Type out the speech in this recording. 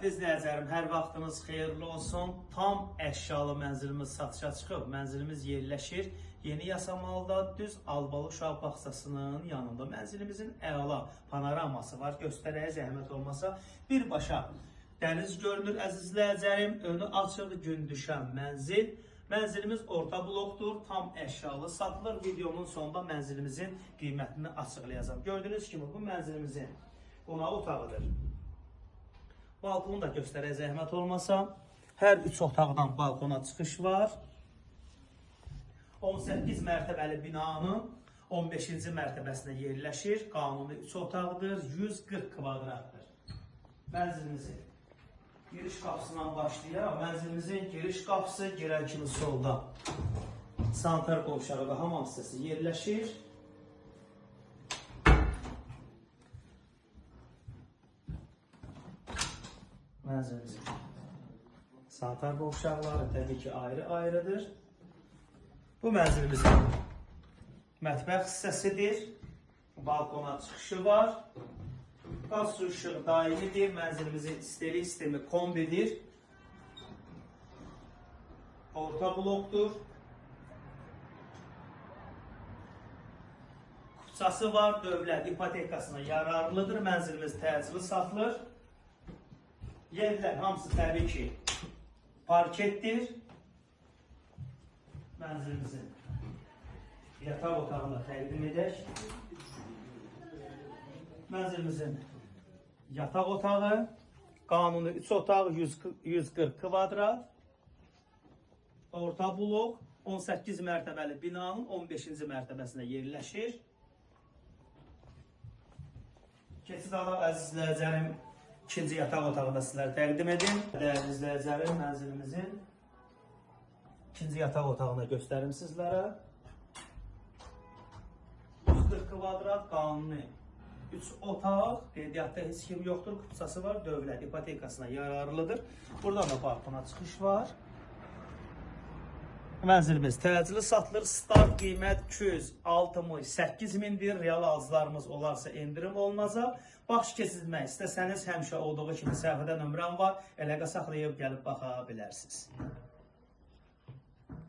Hörmətli izləyicilərim, hər vaxtınız xeyirli olsun. Tam əşyalı mənzilimiz satışa çıxıb. Mənzilimiz yerləşir Yeni Yasamalda, düz Albalı Uşaq bağçasının yanında. Mənzilimizin əla panoraması var. Göstərəyə zəhmət olmasa birbaşa dəniz görünür əziz izləyicilərim. Önü açıq, gün düşən mənzil. Mənzilimiz orta blokdur, tam əşyalı satılır. Videonun sonunda mənzilimizin qiymətini açıqlayacağım. Gördüyünüz kimi bu mənzilimizin qonaq otağıdır. Balkonu da göstərək zəhmət olmasa. Hər üç otaqdan balkona çıxış var. 18 mərtəbəli binanın 15-ci mərtəbəsində yerləşir. Qanuni 3 otaqdır, 140 kvadratdır. Mənzilimizin giriş qapısından başlayaq. Mənzilimizin giriş qapısı girən kimi solda sanitar qovşağı və hamam hissəsi yerləşir. Mənzilimizin sanitar qovşaqları təbii ki ayrı-ayrıdır. Bu mənzilimizin mətbəx hissəsidir. Balkona çıxışı var. Qaz su işığı daimidir. Mənzilimizin isterik sistemi kombidir. Orta blokdur. Kupçası var. Dövlət ipotekasına yararlıdır. Mənzilimiz təcili satılır. Yerlər hamısı təbii ki parketdir. Mənzilimizin yataq otağını təqdim edək. Mənzilimizin yataq otağı, qanuni 3 otaq, 140 kvadrat, orta blok, 18 mərtəbəli binanın 15-ci mərtəbəsində yerləşir. Keçid alaq əziz izləyicilərim, ikinci yataq otağı da sizlərə təqdim edim. Dəyərli izləyicilərim, mənzilimizin ikinci yataq otağını göstərim sizlərə. 140 kvadrat qanuni 3 otaq, qeydiyyatda heç kim yoxdur, kupçası var, dövlət ipotekasına yararlıdır. Buradan da balkona çıxış var. Mənzilimiz təcili satılır, start qiymət 268 mindir, real arzlarımız olarsa endirim olunacaq. Baxış keçirmək istəsəniz həmişə olduğu kimi səhifədə nömrəm var, əlaqə saxlayıb gəlib baxa bilərsiniz.